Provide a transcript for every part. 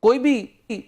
کوئی بھی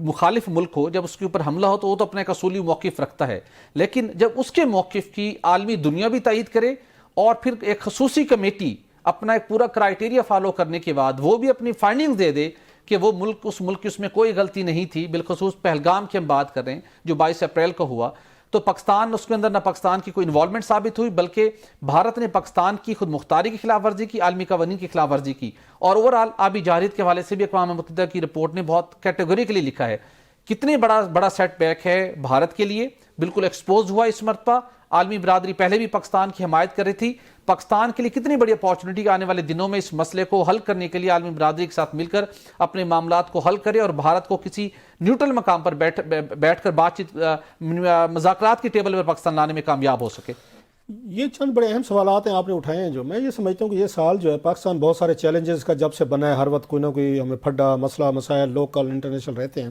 مخالف ملک ہو، جب اس کے اوپر حملہ ہو تو وہ تو اپنا ایک اصولی موقف رکھتا ہے، لیکن جب اس کے موقف کی عالمی دنیا بھی تائید کرے اور پھر ایک خصوصی کمیٹی اپنا ایک پورا کرائیٹیریا فالو کرنے کے بعد وہ بھی اپنی فائنڈنگز دے دے کہ وہ ملک کی اس میں کوئی غلطی نہیں تھی، بالخصوص پہلگام کی ہم بات کر رہے ہیں جو 22 اپریل کو ہوا، تو پاکستان اس کے اندر نہ پاکستان کی کوئی انوالومنٹ ثابت ہوئی بلکہ بھارت نے پاکستان کی خود مختاری کی خلاف ورزی کی، عالمی قوانین کی خلاف ورزی کی، اور اوورآل آبی جارحیت کے حوالے سے بھی اقوام متحدہ کی رپورٹ نے بہت کیٹیگوریکلی لکھا ہے کتنے بڑا سیٹ بیک ہے بھارت کے لیے، بالکل ایکسپوز ہوا اس مرتبہ۔ عالمی برادری پہلے بھی پاکستان کی حمایت کر رہی تھی، پاکستان کے لیے کتنی بڑی اپارچونٹی آنے والے دنوں میں اس مسئلے کو حل کرنے کے لیے عالمی برادری کے ساتھ مل کر اپنے معاملات کو حل کرے اور بھارت کو کسی نیوٹرل مقام پر بیٹھ کر بات چیت مذاکرات کی ٹیبل پر پاکستان لانے میں کامیاب ہو سکے۔ یہ چند بڑے اہم سوالات ہیں آپ نے اٹھائے ہیں، جو میں یہ سمجھتا ہوں کہ یہ سال جو ہے پاکستان بہت سارے چیلنجز کا جب سے بنا ہے، ہر وقت کوئی نہ کوئی ہمیں پھڈا مسئلہ مسائل لوکل انٹرنیشنل رہتے ہیں،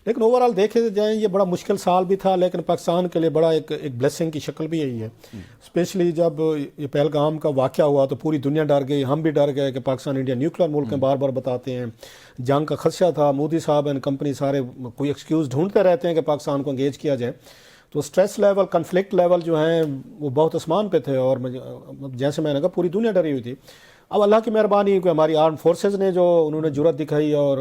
لیکن اوورآل دیکھے جائیں یہ بڑا مشکل سال بھی تھا، لیکن پاکستان کے لیے بڑا ایک بلیسنگ کی شکل بھی یہی ہے۔ اسپیشلی جب یہ پہلگام کا واقعہ ہوا تو پوری دنیا ڈر گئی، ہم بھی ڈر گئے کہ پاکستان انڈیا نیوکلیر ملک ہیں، بار بار بتاتے ہیں، جنگ کا خدشہ تھا، مودی صاحب اینڈ کمپنی سارے کوئی ایکسکیوز ڈھونڈتے رہتے ہیں کہ پاکستان کو انگیج کیا جائے، تو سٹریس لیول کنفلکٹ لیول جو ہیں وہ بہت آسمان پہ تھے، اور جیسے میں نے کہا پوری دنیا ڈری ہوئی تھی۔ اب اللہ کی مہربانی کہ ہماری آرم فورسز نے جو انہوں نے جرأت دکھائی، اور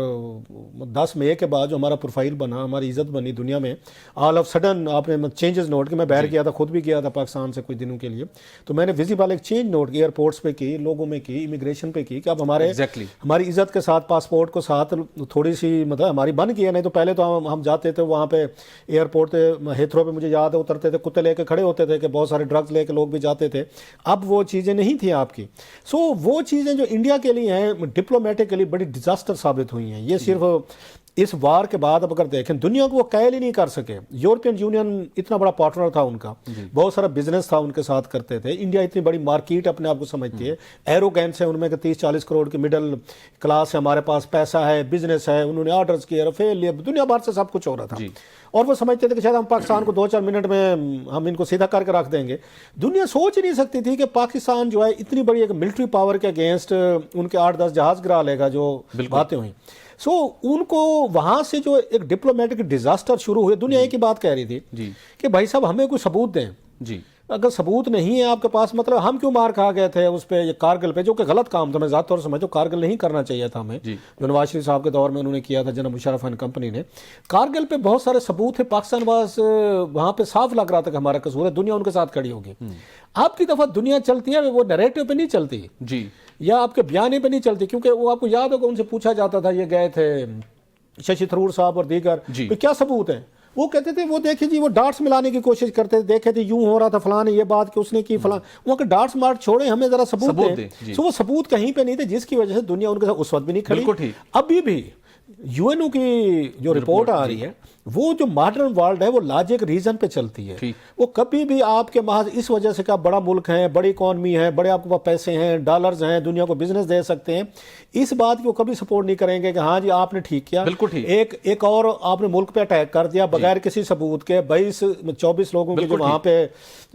10 مئی کے بعد جو ہمارا پروفائل بنا، ہماری عزت بنی دنیا میں، آل آف سڈن آپ نے چینجز نوٹ کی، میں باہر گیا تھا، خود بھی گیا تھا پاکستان سے کچھ دنوں کے لیے، تو میں نے ویزیبل ایک چینج نوٹ کی، ایئرپورٹس پہ کی، لوگوں میں کی، امیگریشن پہ کی، کہ اب ہماری عزت کے ساتھ پاسپورٹ کو ساتھ تھوڑی سی مطلب ہماری بن گئی ہے، نہیں تو پہلے تو ہم جاتے تھے وہاں پہ ایئرپورٹ پہ ہیتھرو پہ مجھے یاد ہے اترتے تھے، کتے لے کے کھڑے ہوتے تھے کہ بہت سارے ڈرگز لے کے لوگ بھی جاتے تھے، اب وہ چیزیں نہیں تھیں آپ کی۔ سو وہ چیزیں جو انڈیا کے لیے ہیں ڈپلومیٹکلی بڑی ڈیزاسٹر ثابت ہوئی ہیں۔ یہ صرف اس وار کے بعد اب اگر دیکھیں دنیا کو وہ قائل ہی نہیں کر سکے۔ یورپین یونین اتنا بڑا پارٹنر تھا ان کا، بہت سارا بزنس تھا ان کے ساتھ کرتے تھے، انڈیا اتنی بڑی مارکیٹ اپنے آپ کو سمجھتی ہے، ایروگینس ہے ان میں کہ 30-40 کروڑ کی مڈل کلاس ہے، ہمارے پاس پیسہ ہے، بزنس ہے، انہوں نے آرڈرز کیے، رفیل لیا، دنیا بھر سے سب کچھ ہو رہا تھا، اور وہ سمجھتے تھے کہ شاید ہم پاکستان کو 2-4 منٹ میں ہم ان کو سیدھا کر کے رکھ دیں گے۔ دنیا سوچ ہی نہیں سکتی تھی کہ پاکستان جو ہے اتنی بڑی ایک ملٹری پاور کے اگینسٹ ان کے 8-10 جہاز گرا لے گا، جو باتیں ہوئیں۔ سو ان کو وہاں سے جو ایک ڈپلومیٹک ڈیزاسٹر شروع ہوئے، دنیا ایک ہی بات کہہ رہی تھی کہ بھائی صاحب ہمیں کوئی ثبوت دیں، اگر ثبوت نہیں ہے آپ کے پاس، مطلب ہم کیوں مار کھا گئے تھے اس پہ، یہ کارگل پہ، جو کہ غلط کام تھا، میں ذات طور سے سمجھتا ہوں کارگل نہیں کرنا چاہیے تھا ہمیں، جو نواز شریف صاحب کے دور میں انہوں نے کیا تھا، جناب مشرف اینڈ کمپنی نے۔ کارگل پہ بہت سارے ثبوت تھے، پاکستان واس وہاں پہ صاف لگ رہا تھا کہ ہمارا قصور ہے، دنیا ان کے ساتھ کھڑی ہوگی۔ آپ کی دفعہ دنیا چلتی ہے وہ نیریٹو پہ نہیں چلتی، یا آپ کے بیانے پہ نہیں چلتی، کیونکہ وہ آپ کو یاد ہوگا ان سے پوچھا جاتا تھا، یہ گئے تھے ششی تھرور صاحب اور دیگر، کیا ثبوت ہے؟ وہ کہتے تھے وہ دیکھیں جی، وہ ڈاٹس ملانے کی کوشش کرتے تھے، دیکھے تھے یوں ہو رہا تھا، فلاں نے یہ بات کہ اس نے کی، فلاں، وہ کہ ڈاٹس مارٹ چھوڑیں، ہمیں ذرا ثبوت دیں۔ سو وہ ثبوت کہیں پہ نہیں تھے، جس کی وجہ سے دنیا ان کے ساتھ اس وقت بھی نہیں کھڑی۔ ابھی بھی یو این او کی جو رپورٹ آ رہی ہے، وہ جو ماڈرن ورلڈ ہے وہ لاجک ریزن پہ چلتی ہے، وہ کبھی بھی آپ کے محض اس وجہ سے کہ آپ بڑا ملک ہیں، بڑی اکانومی ہے، بڑے آپ کے پاس پیسے ہیں، ڈالرز ہیں، دنیا کو بزنس دے سکتے ہیں، اس بات کی وہ کبھی سپورٹ نہیں کریں گے کہ ہاں جی آپ نے ٹھیک کیا۔ ایک اور آپ نے ملک پہ اٹیک کر دیا بغیر کسی ثبوت کے، 22-24 لوگوں کی جو وہاں پہ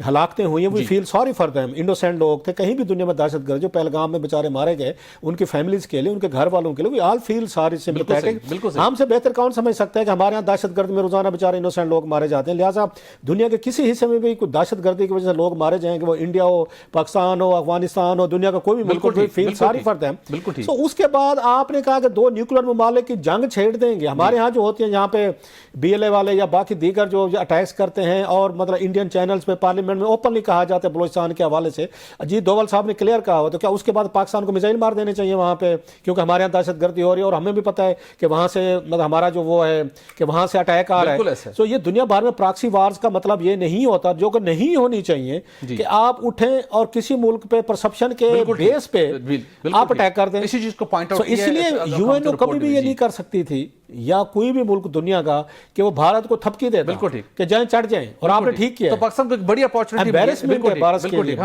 ہلاکتیں ہوئی ہیں، we feel sorry for them, innocent لوگ تھے، کہیں بھی دنیا میں دہشت گرد جو پہلگام میں بیچارے مارے گئے، ان کی فیملیز کے لیے، ان کے گھر والوں کے لیے، وی آل فیل سوری سمپیتھیٹک۔ ہم سے بہتر کون سمجھ سکتا ہے کہ ہمارے یہاں دہشت گرد میں روزانہ بیچارے انوسینٹ لوگ مارے جاتے ہیں، لہٰذا دنیا کے کسی حصے میں بھی کوئی دہشت گردی کی وجہ سے لوگ مارے جائیں، کہ وہ انڈیا ہو، پاکستان ہو، افغانستان ہو، دنیا کا کوئی بھی ملک ہو، فیل سوری فار دیم۔ سو اس کے بعد آپ نے کہا کہ 2 نیوکلیر ممالک کی جنگ چھیڑ دیں گے۔ ہمارے ہاں جو ہوتی ہیں یہاں پہ بی ایل اے والے یا باقی دیگر جو اٹیکس کرتے ہیں، اور مطلب انڈین چینلز پہ پارلیمنٹ میں اوپنلی کہا جاتا ہے بلوچستان کے حوالے سے، اجیت دوول صاحب نے کلیئر کہا ہو، تو کیا اس کے بعد پاکستان کو میزائل مار دینے چاہیے وہاں پہ، کیونکہ ہمارے یہاں دہشت گردی ہو رہی ہے، اور ہمیں بھی پتہ ہے کہ وہاں سے مطلب ہمارا جو وہ ہے کہ وہاں سے اٹیک آ رہا ہے۔ تو یہ دنیا بھر میں پراکسی وارز کا مطلب یہ نہیں ہوتا، جو کہ نہیں ہونی چاہیے، کہ آپ اٹھیں اور کسی ملک پہ پرسپشن کے بیس پہ آپ اٹیک کر دیں۔ اسی چیز کو پوائنٹ آؤٹ کیا ہے، اس لیے یو این او کبھی بھی یہ نہیں کر سکتی تھی، یا کوئی بھی ملک دنیا کا، کہ وہ بھارت کو تھپکی دے کہ جائیں چڑھ جائیں، اور آپ نے ٹھیک کیا۔ تو پاکستان کو ایک بڑی اپارچونٹی، امبیرسمنٹ ہے بھارت کے لیے۔